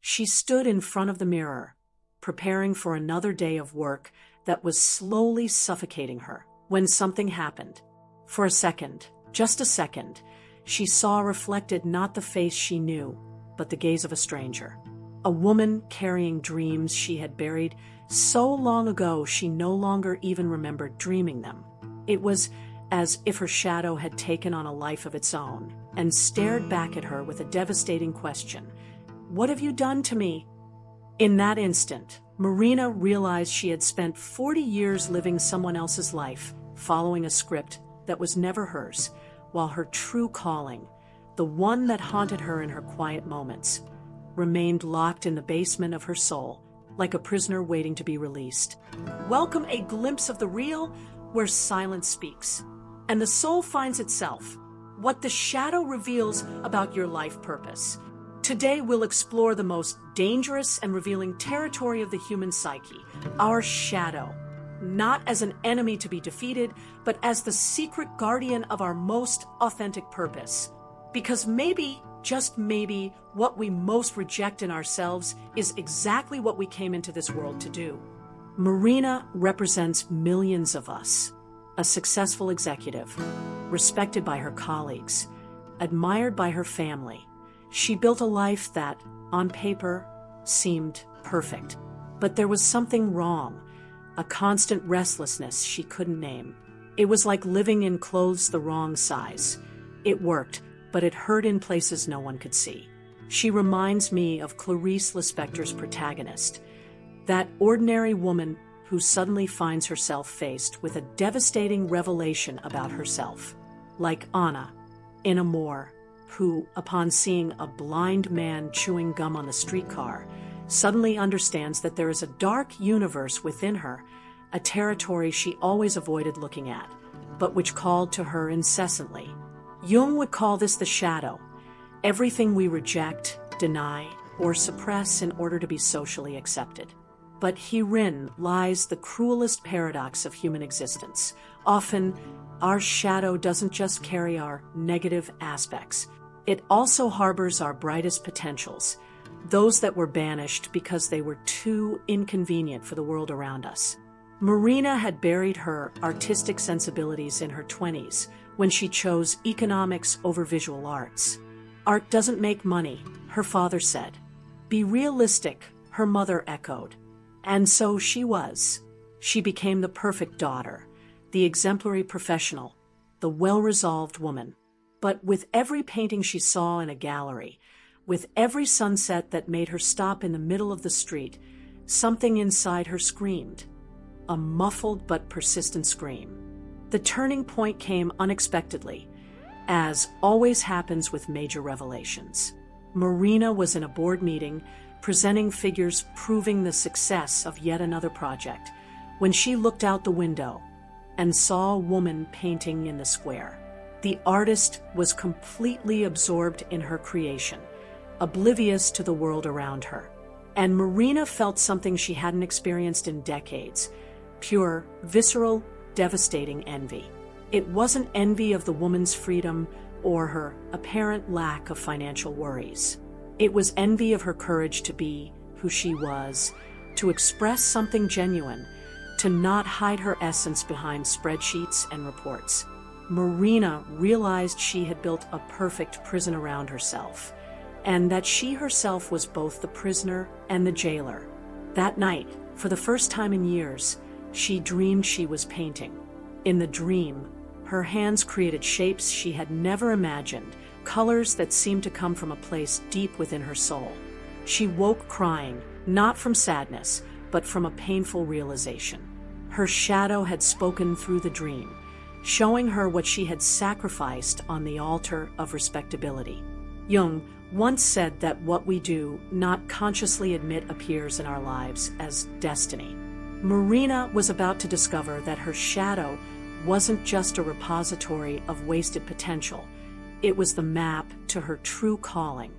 She stood in front of the mirror, preparing for another day of work that was slowly suffocating her, when something happened. For a second, just a second, she saw reflected not the face she knew, but the gaze of a stranger. A woman carrying dreams she had buried so long ago she no longer even remembered dreaming them. It was as if her shadow had taken on a life of its own and stared back at her with a devastating question. "What have you done to me?" In that instant, Marina realized she had spent 40 years living someone else's life, following a script that was never hers, while her true calling, the one that haunted her in her quiet moments, remained locked in the basement of her soul, like a prisoner waiting to be released. Welcome a glimpse of the real, where silence speaks, and the soul finds itself, what the shadow reveals about your life purpose. Today we'll explore the most dangerous and revealing territory of the human psyche, our shadow, not as an enemy to be defeated, but as the secret guardian of our most authentic purpose. Because maybe, just maybe, what we most reject in ourselves is exactly what we came into this world to do. Marina represents millions of us, a successful executive, respected by her colleagues, admired by her family. She built a life that, on paper, seemed perfect. But there was something wrong, a constant restlessness she couldn't name. It was like living in clothes the wrong size. It worked, but it hurt in places no one could see. She reminds me of Clarice Lispector's protagonist, that ordinary woman who suddenly finds herself faced with a devastating revelation about herself. Like Anna, in Amour, who, upon seeing a blind man chewing gum on the streetcar, suddenly understands that there is a dark universe within her, a territory she always avoided looking at, but which called to her incessantly. Jung would call this the shadow, everything we reject, deny, or suppress in order to be socially accepted. But herein lies the cruelest paradox of human existence. Often, our shadow doesn't just carry our negative aspects. It also harbors our brightest potentials, those that were banished because they were too inconvenient for the world around us. Marina had buried her artistic sensibilities in her 20s when she chose economics over visual arts. Art doesn't make money, her father said. Be realistic, her mother echoed. And so she was. She became the perfect daughter, the exemplary professional, the well-resolved woman. But with every painting she saw in a gallery, with every sunset that made her stop in the middle of the street, something inside her screamed. A muffled but persistent scream. The turning point came unexpectedly, as always happens with major revelations. Marina was in a board meeting, presenting figures proving the success of yet another project, when she looked out the window and saw a woman painting in the square. The artist was completely absorbed in her creation, oblivious to the world around her. And Marina felt something she hadn't experienced in decades, pure, visceral, devastating envy. It wasn't envy of the woman's freedom or her apparent lack of financial worries. It was envy of her courage to be who she was, to express something genuine, to not hide her essence behind spreadsheets and reports. Marina realized she had built a perfect prison around herself, and that she herself was both the prisoner and the jailer. That night, for the first time in years, she dreamed she was painting. In the dream, her hands created shapes she had never imagined, colors that seemed to come from a place deep within her soul. She woke crying, not from sadness, but from a painful realization. Her shadow had spoken through the dream, showing her what she had sacrificed on the altar of respectability. Jung once said that what we do not consciously admit appears in our lives as destiny. Marina was about to discover that her shadow wasn't just a repository of wasted potential. It was the map to her true calling.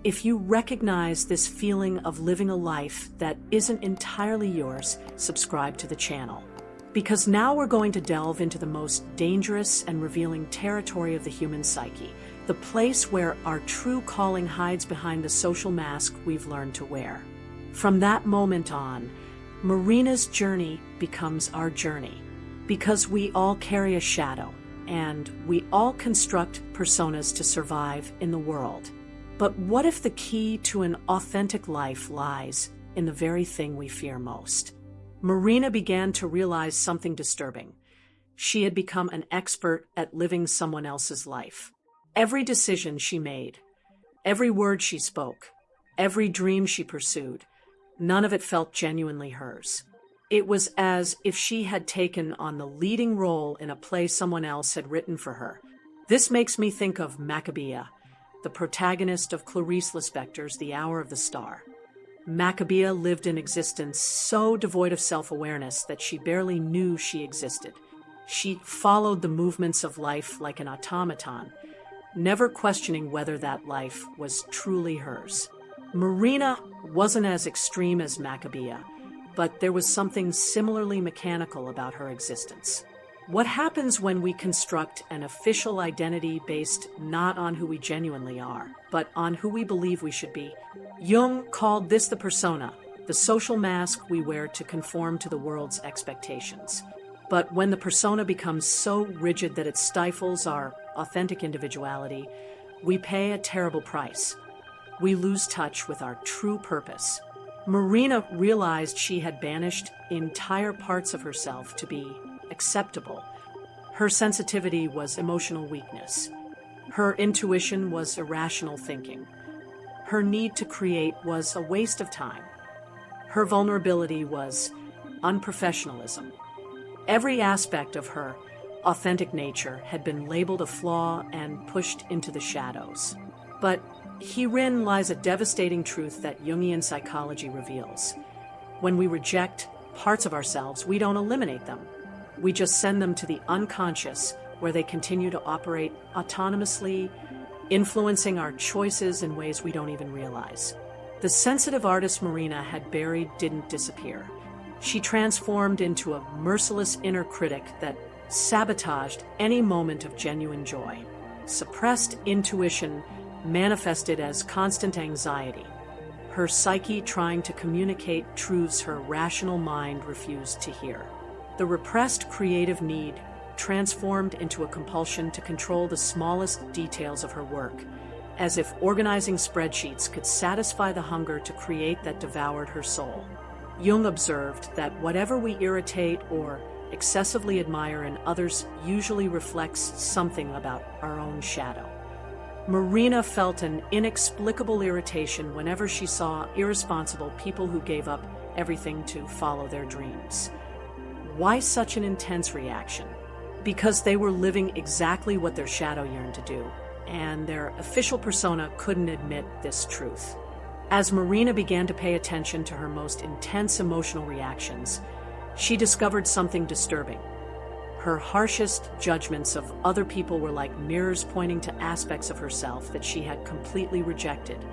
If you recognize this feeling of living a life that isn't entirely yours, subscribe to the channel. Because now we're going to delve into the most dangerous and revealing territory of the human psyche, the place where our true calling hides behind the social mask we've learned to wear. From that moment on, Marina's journey becomes our journey, because we all carry a shadow, and we all construct personas to survive in the world. But what if the key to an authentic life lies in the very thing we fear most? Marina began to realize something disturbing. She had become an expert at living someone else's life. Every decision she made, every word she spoke, every dream she pursued, none of it felt genuinely hers. It was as if she had taken on the leading role in a play someone else had written for her. This makes me think of Maccabea, the protagonist of Clarice Lispector's The Hour of the Star. Maccabea lived an existence so devoid of self-awareness that she barely knew she existed. She followed the movements of life like an automaton, never questioning whether that life was truly hers. Marina wasn't as extreme as Maccabea, but there was something similarly mechanical about her existence. What happens when we construct an official identity based not on who we genuinely are, but on who we believe we should be? Jung called this the persona, the social mask we wear to conform to the world's expectations. But when the persona becomes so rigid that it stifles our authentic individuality, we pay a terrible price. We lose touch with our true purpose. Marina realized she had banished entire parts of herself to be acceptable. Her sensitivity was emotional weakness. Her intuition was irrational thinking. Her need to create was a waste of time. Her vulnerability was unprofessionalism. Every aspect of her authentic nature had been labeled a flaw and pushed into the shadows. But herein lies a devastating truth that Jungian psychology reveals. When we reject parts of ourselves, we don't eliminate them. We just send them to the unconscious, where they continue to operate autonomously, influencing our choices in ways we don't even realize. The sensitive artist Marina had buried didn't disappear. She transformed into a merciless inner critic that sabotaged any moment of genuine joy. Suppressed intuition manifested as constant anxiety, her psyche trying to communicate truths her rational mind refused to hear. The repressed creative need transformed into a compulsion to control the smallest details of her work, as if organizing spreadsheets could satisfy the hunger to create that devoured her soul. Jung observed that whatever we irritate or excessively admire in others usually reflects something about our own shadow. Marina felt an inexplicable irritation whenever she saw irresponsible people who gave up everything to follow their dreams. Why such an intense reaction? Because they were living exactly what their shadow yearned to do, and their official persona couldn't admit this truth. As Marina began to pay attention to her most intense emotional reactions, she discovered something disturbing. Her harshest judgments of other people were like mirrors pointing to aspects of herself that she had completely rejected.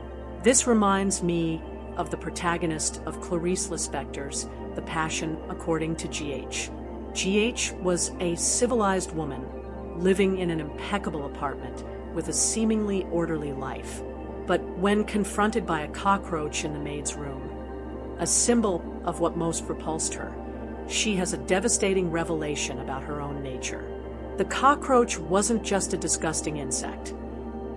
This reminds me of the protagonist of Clarice Lispector's The Passion According to G.H. G.H. was a civilized woman living in an impeccable apartment with a seemingly orderly life. But when confronted by a cockroach in the maid's room, a symbol of what most repulsed her, she has a devastating revelation about her own nature. The cockroach wasn't just a disgusting insect.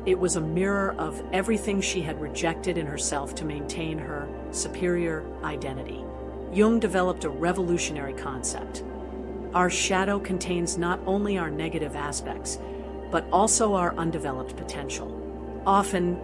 It was a mirror of everything she had rejected in herself to maintain her superior identity. Jung developed a revolutionary concept. Our shadow contains not only our negative aspects, but also our undeveloped potential. Often,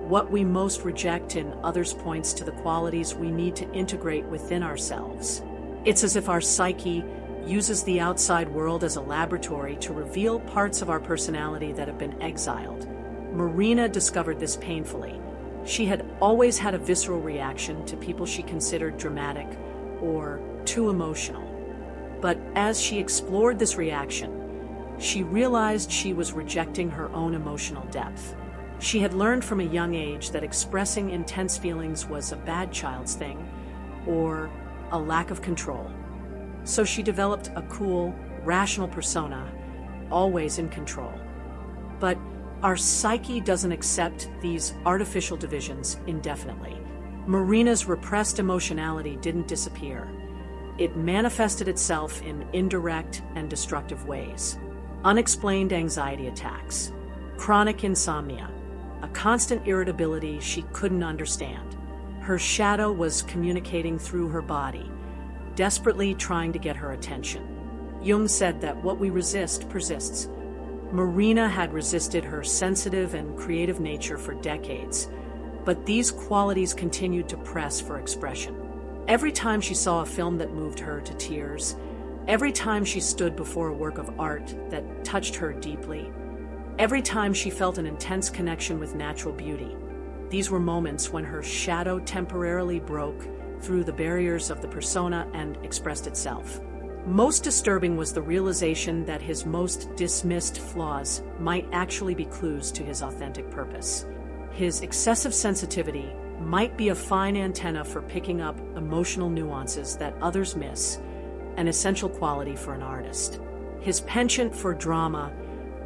what we most reject in others points to the qualities we need to integrate within ourselves. It's as if our psyche uses the outside world as a laboratory to reveal parts of our personality that have been exiled. Marina discovered this painfully. She had always had a visceral reaction to people she considered dramatic or too emotional. But as she explored this reaction, she realized she was rejecting her own emotional depth. She had learned from a young age that expressing intense feelings was a bad child's thing, or a lack of control. So she developed a cool, rational persona, always in control. But Our psyche doesn't accept these artificial divisions indefinitely. Marina's repressed emotionality didn't disappear. It manifested itself in indirect and destructive ways. Unexplained anxiety attacks, chronic insomnia, a constant irritability she couldn't understand. Her shadow was communicating through her body, desperately trying to get her attention. Jung said that what we resist persists. Marina had resisted her sensitive and creative nature for decades, but these qualities continued to press for expression. Every time she saw a film that moved her to tears, every time she stood before a work of art that touched her deeply, every time she felt an intense connection with natural beauty, these were moments when her shadow temporarily broke through the barriers of the persona and expressed itself. Most disturbing was the realization that his most dismissed flaws might actually be clues to his authentic purpose. His excessive sensitivity might be a fine antenna for picking up emotional nuances that others miss, an essential quality for an artist. His penchant for drama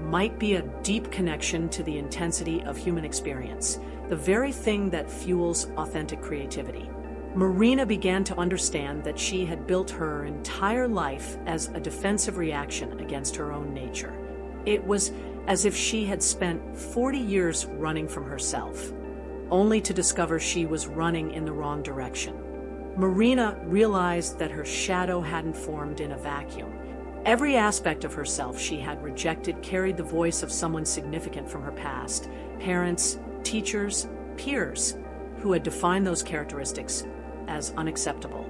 might be a deep connection to the intensity of human experience, the very thing that fuels authentic creativity. Marina began to understand that she had built her entire life as a defensive reaction against her own nature. It was as if she had spent 40 years running from herself, only to discover she was running in the wrong direction. Marina realized that her shadow hadn't formed in a vacuum. Every aspect of herself she had rejected carried the voice of someone significant from her past, parents, teachers, peers, who had defined those characteristics as unacceptable.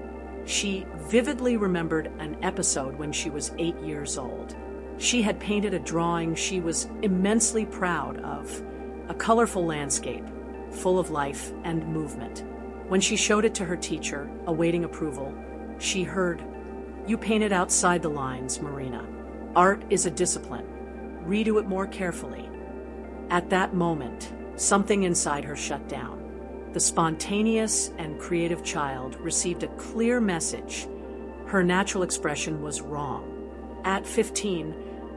She vividly remembered an episode when she was 8 years old. She had painted a drawing she was immensely proud of, a colorful landscape, full of life and movement. When she showed it to her teacher, awaiting approval, she heard, "You painted outside the lines, Marina. Art is a discipline. Redo it more carefully." At that moment, something inside her shut down. The spontaneous and creative child received a clear message. Her natural expression was wrong. At 15,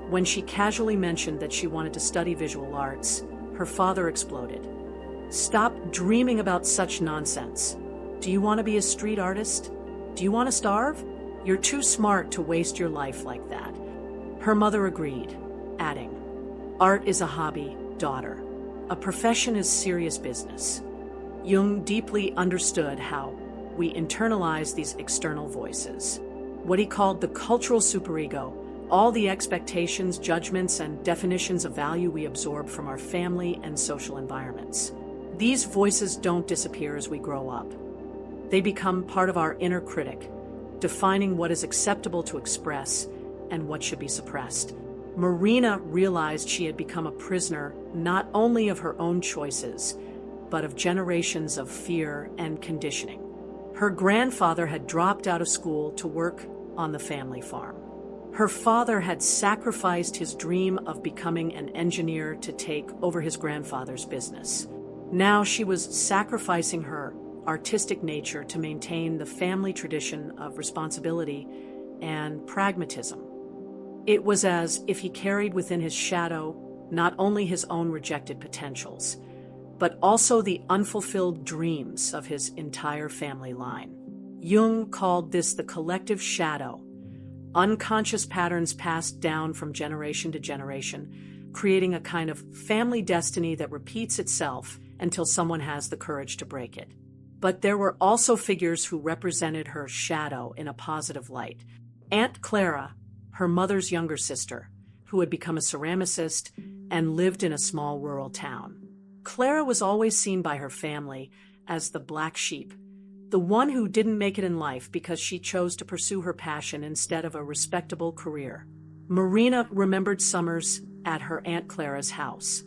when she casually mentioned that she wanted to study visual arts, her father exploded. "Stop dreaming about such nonsense. Do you want to be a street artist? Do you want to starve? You're too smart to waste your life like that." Her mother agreed, adding, "Art is a hobby, daughter. A profession is serious business." Jung deeply understood how we internalize these external voices, what he called the cultural superego, all the expectations, judgments, and definitions of value we absorb from our family and social environments. These voices don't disappear as we grow up. They become part of our inner critic, defining what is acceptable to express and what should be suppressed. Marina realized she had become a prisoner not only of her own choices, but of generations of fear and conditioning. Her grandfather had dropped out of school to work on the family farm. Her father had sacrificed his dream of becoming an engineer to take over his grandfather's business. Now she was sacrificing her artistic nature to maintain the family tradition of responsibility and pragmatism. It was as if he carried within his shadow not only his own rejected potentials, but also the unfulfilled dreams of his entire family line. Jung called this the collective shadow, unconscious patterns passed down from generation to generation, creating a kind of family destiny that repeats itself until someone has the courage to break it. But there were also figures who represented her shadow in a positive light. Aunt Clara, her mother's younger sister, who had become a ceramicist and lived in a small rural town. Clara was always seen by her family as the black sheep, the one who didn't make it in life because she chose to pursue her passion instead of a respectable career. Marina remembered summers at her Aunt Clara's house,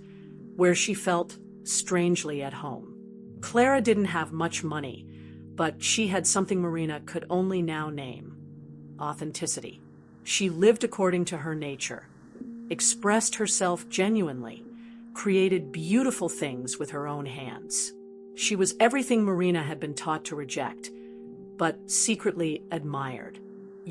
where she felt strangely at home. Clara didn't have much money, but she had something Marina could only now name: authenticity. She lived according to her nature, expressed herself genuinely, created beautiful things with her own hands. She was everything Marina had been taught to reject, but secretly admired.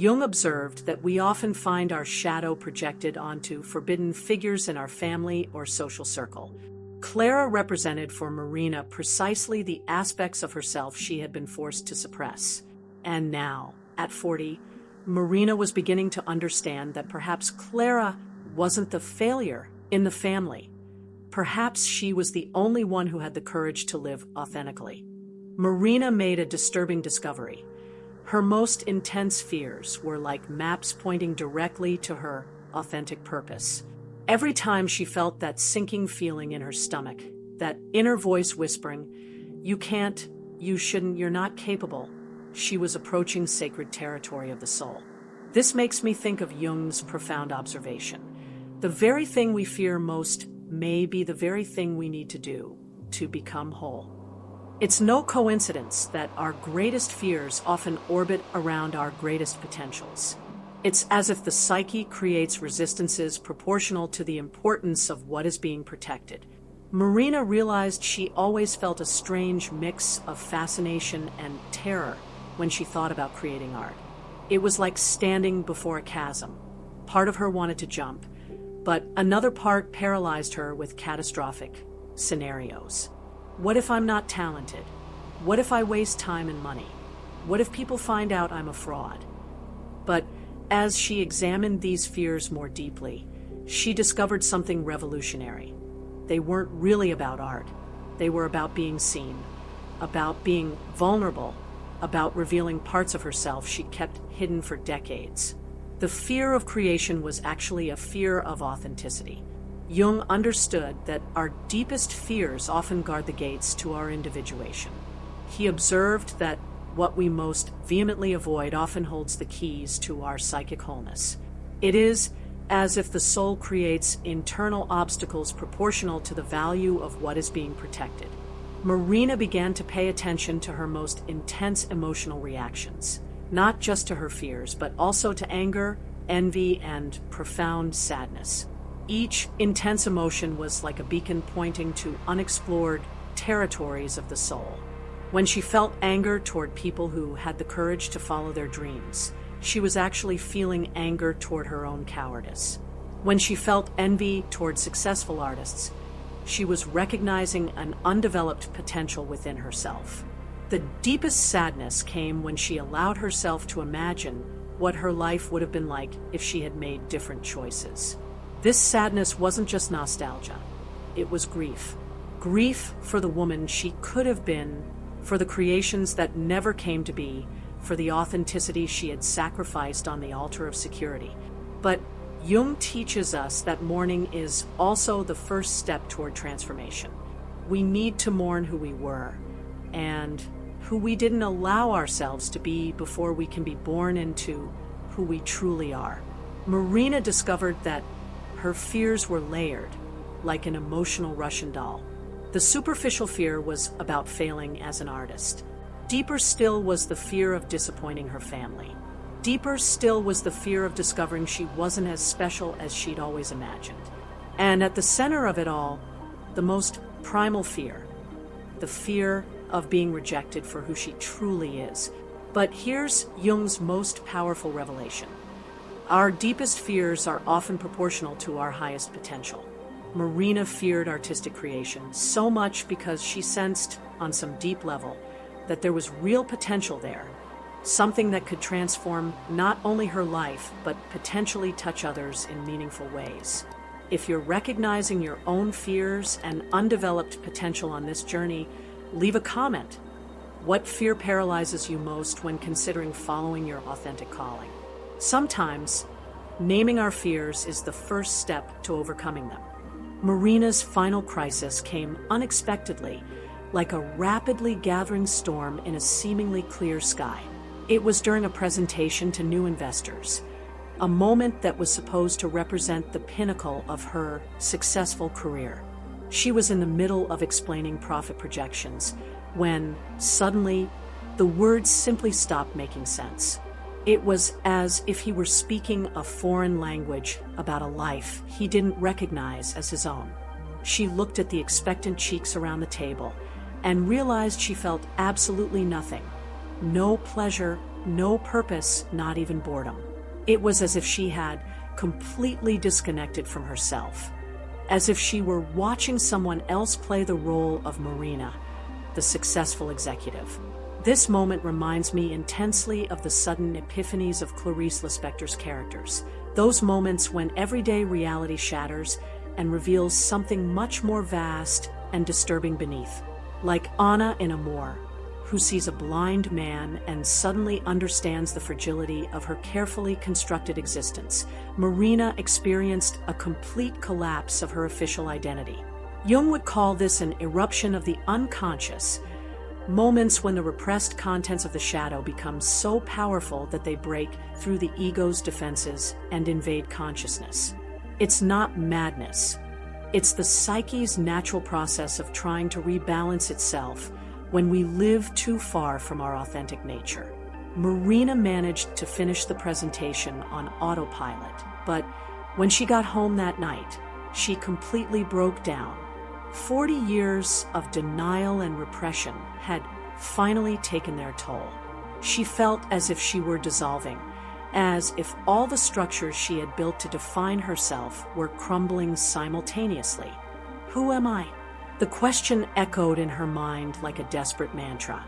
Jung observed that we often find our shadow projected onto forbidden figures in our family or social circle. Clara represented for Marina precisely the aspects of herself she had been forced to suppress. And now, at 40, Marina was beginning to understand that perhaps Clara wasn't the failure in the family. Perhaps she was the only one who had the courage to live authentically. Marina made a disturbing discovery. Her most intense fears were like maps pointing directly to her authentic purpose. Every time she felt that sinking feeling in her stomach, that inner voice whispering, "You can't, you shouldn't, you're not capable," she was approaching sacred territory of the soul. This makes me think of Jung's profound observation. The very thing we fear most may be the very thing we need to do to become whole. It's no coincidence that our greatest fears often orbit around our greatest potentials. It's as if the psyche creates resistances proportional to the importance of what is being protected. Marina realized she always felt a strange mix of fascination and terror when she thought about creating art. It was like standing before a chasm. Part of her wanted to jump, but another part paralyzed her with catastrophic scenarios. What if I'm not talented? What if I waste time and money? What if people find out I'm a fraud? But as she examined these fears more deeply, she discovered something revolutionary. They weren't really about art. They were about being seen, about being vulnerable, about revealing parts of herself she'd kept hidden for decades. The fear of creation was actually a fear of authenticity. Jung understood that our deepest fears often guard the gates to our individuation. He observed that what we most vehemently avoid often holds the keys to our psychic wholeness. It is as if the soul creates internal obstacles proportional to the value of what is being protected. Marina began to pay attention to her most intense emotional reactions, not just to her fears, but also to anger, envy, and profound sadness. Each intense emotion was like a beacon pointing to unexplored territories of the soul. When she felt anger toward people who had the courage to follow their dreams, she was actually feeling anger toward her own cowardice. When she felt envy toward successful artists, she was recognizing an undeveloped potential within herself. The deepest sadness came when she allowed herself to imagine what her life would have been like if she had made different choices. This sadness wasn't just nostalgia. It was grief. Grief for the woman she could have been, for the creations that never came to be, for the authenticity she had sacrificed on the altar of security. But Jung teaches us that mourning is also the first step toward transformation. We need to mourn who we were and who we didn't allow ourselves to be before we can be born into who we truly are. Marina discovered that her fears were layered, like an emotional Russian doll. The superficial fear was about failing as an artist. Deeper still was the fear of disappointing her family. Deeper still was the fear of discovering she wasn't as special as she'd always imagined. And at the center of it all, the most primal fear, the fear of being rejected for who she truly is. But here's Jung's most powerful revelation. Our deepest fears are often proportional to our highest potential. Marina feared artistic creation so much because she sensed, on some deep level, that there was real potential there, something that could transform not only her life, but potentially touch others in meaningful ways. If you're recognizing your own fears and undeveloped potential on this journey, leave a comment. What fear paralyzes you most when considering following your authentic calling? Sometimes, naming our fears is the first step to overcoming them. Marina's final crisis came unexpectedly, like a rapidly gathering storm in a seemingly clear sky. It was during a presentation to new investors, a moment that was supposed to represent the pinnacle of her successful career. She was in the middle of explaining profit projections when, suddenly, the words simply stopped making sense. It was as if he were speaking a foreign language about a life he didn't recognize as his own. She looked at the expectant cheeks around the table and realized she felt absolutely nothing. No pleasure, no purpose, not even boredom. It was as if she had completely disconnected from herself, as if she were watching someone else play the role of Marina, the successful executive. This moment reminds me intensely of the sudden epiphanies of Clarice Lispector's characters, those moments when everyday reality shatters and reveals something much more vast and disturbing beneath. Like Anna in Amour, who sees a blind man and suddenly understands the fragility of her carefully constructed existence, Marina experienced a complete collapse of her official identity. Jung would call this an eruption of the unconscious, moments when the repressed contents of the shadow become so powerful that they break through the ego's defenses and invade consciousness. It's not madness. It's the psyche's natural process of trying to rebalance itself when we live too far from our authentic nature. Marina managed to finish the presentation on autopilot, but when she got home that night, she completely broke down. 40 years of denial and repression had finally taken their toll. She felt as if she were dissolving, as if all the structures she had built to define herself were crumbling simultaneously. Who am I? The question echoed in her mind like a desperate mantra.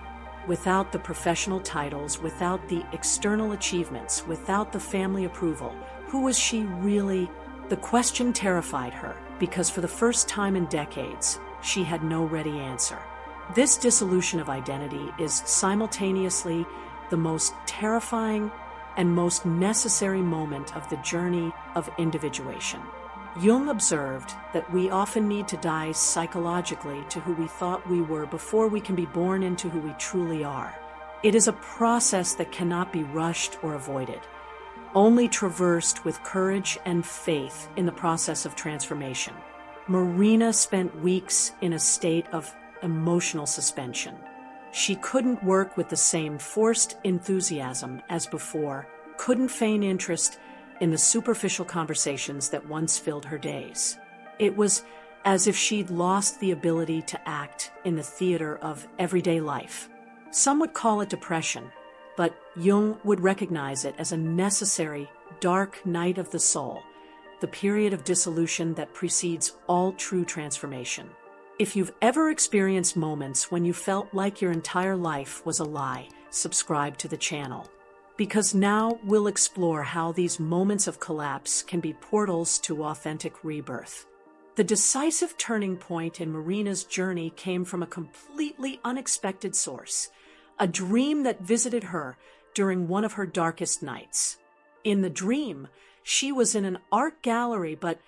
Without the professional titles, without the external achievements, without the family approval, who was she really? The question terrified her, because for the first time in decades, she had no ready answer. This dissolution of identity is simultaneously the most terrifying and most necessary moment of the journey of individuation. Jung observed that we often need to die psychologically to who we thought we were before we can be born into who we truly are. It is a process that cannot be rushed or avoided, only traversed with courage and faith in the process of transformation. Marina spent weeks in a state of emotional suspension. She couldn't work with the same forced enthusiasm as before, couldn't feign interest in the superficial conversations that once filled her days. It was as if she'd lost the ability to act in the theater of everyday life. Some would call it depression, but Jung would recognize it as a necessary, dark night of the soul, the period of dissolution that precedes all true transformation. If you've ever experienced moments when you felt like your entire life was a lie, subscribe to the channel. Because now we'll explore how these moments of collapse can be portals to authentic rebirth. The decisive turning point in Marina's journey came from a completely unexpected source, a dream that visited her during one of her darkest nights. In the dream, she was in an art gallery, but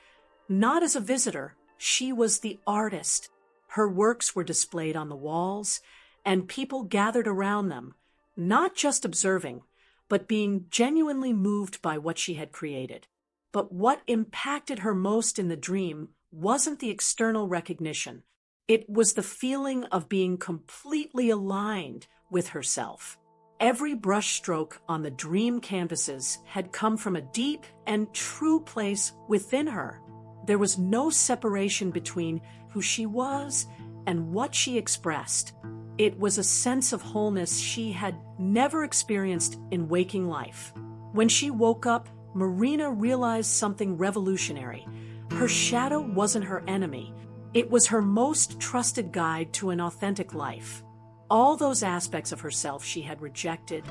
not as a visitor. She was the artist. Her works were displayed on the walls, and people gathered around them, not just observing, but being genuinely moved by what she had created. But what impacted her most in the dream wasn't the external recognition. It was the feeling of being completely aligned with herself. Every brushstroke on the dream canvases had come from a deep and true place within her. There was no separation between who she was and what she expressed. It was a sense of wholeness she had never experienced in waking life. When she woke up, Marina realized something revolutionary. Her shadow wasn't her enemy. It was her most trusted guide to an authentic life. All those aspects of herself she had rejected,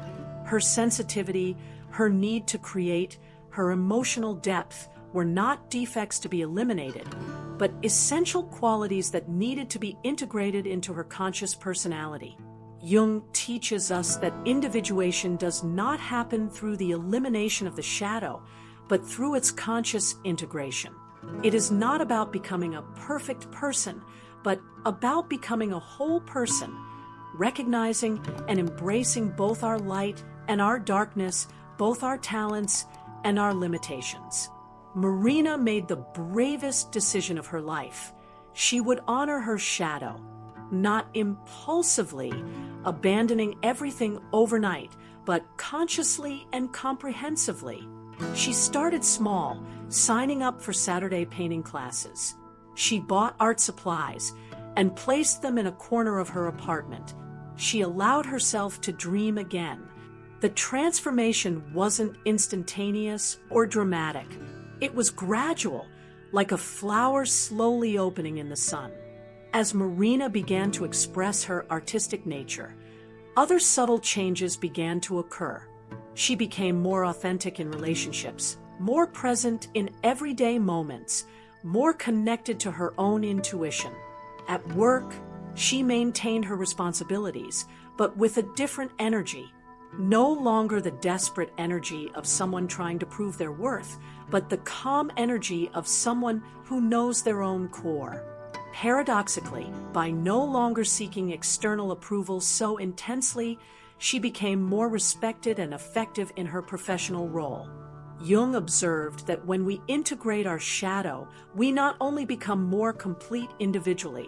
her sensitivity, her need to create, her emotional depth, were not defects to be eliminated, but essential qualities that needed to be integrated into her conscious personality. Jung teaches us that individuation does not happen through the elimination of the shadow, but through its conscious integration. It is not about becoming a perfect person, but about becoming a whole person, recognizing and embracing both our light and our darkness, both our talents and our limitations. Marina made the bravest decision of her life. She would honor her shadow, not impulsively abandoning everything overnight, but consciously and comprehensively. She started small, signing up for Saturday painting classes. She bought art supplies and placed them in a corner of her apartment. She allowed herself to dream again. The transformation wasn't instantaneous or dramatic. It was gradual, like a flower slowly opening in the sun. As Marina began to express her artistic nature, other subtle changes began to occur. She became more authentic in relationships, more present in everyday moments, more connected to her own intuition. At work, she maintained her responsibilities, but with a different energy. No longer the desperate energy of someone trying to prove their worth, but the calm energy of someone who knows their own core. Paradoxically, by no longer seeking external approval so intensely, she became more respected and effective in her professional role. Jung observed that when we integrate our shadow, we not only become more complete individually,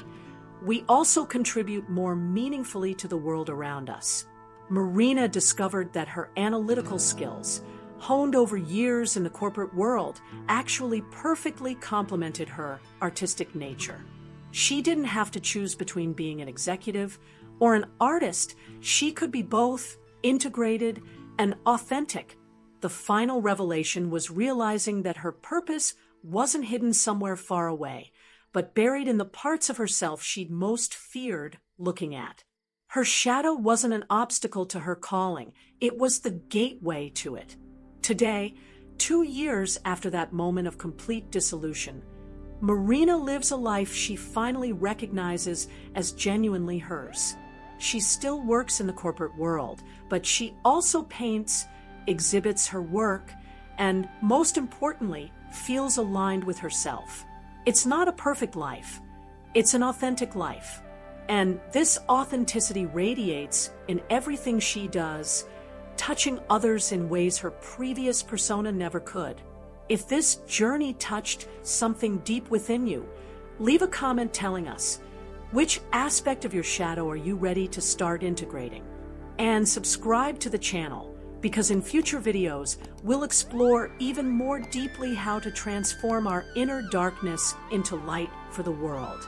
we also contribute more meaningfully to the world around us. Marina discovered that her analytical skills, honed over years in the corporate world, actually perfectly complemented her artistic nature. She didn't have to choose between being an executive or an artist. She could be both, integrated and authentic. The final revelation was realizing that her purpose wasn't hidden somewhere far away, but buried in the parts of herself she'd most feared looking at. Her shadow wasn't an obstacle to her calling, it was the gateway to it. Today, 2 years after that moment of complete dissolution, Marina lives a life she finally recognizes as genuinely hers. She still works in the corporate world, but she also paints, exhibits her work, and, most importantly, feels aligned with herself. It's not a perfect life, it's an authentic life. And this authenticity radiates in everything she does, touching others in ways her previous persona never could. If this journey touched something deep within you, leave a comment telling us which aspect of your shadow are you ready to start integrating. And subscribe to the channel, because in future videos, we'll explore even more deeply how to transform our inner darkness into light for the world.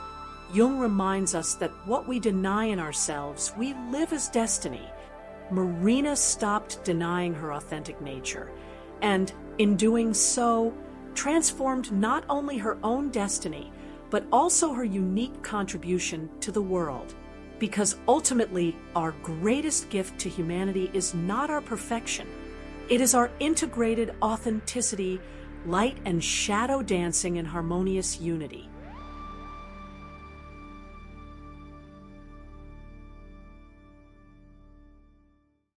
Jung reminds us that what we deny in ourselves, we live as destiny. Marina stopped denying her authentic nature, and in doing so, transformed not only her own destiny, but also her unique contribution to the world. Because ultimately, our greatest gift to humanity is not our perfection. It is our integrated authenticity, light and shadow dancing in harmonious unity.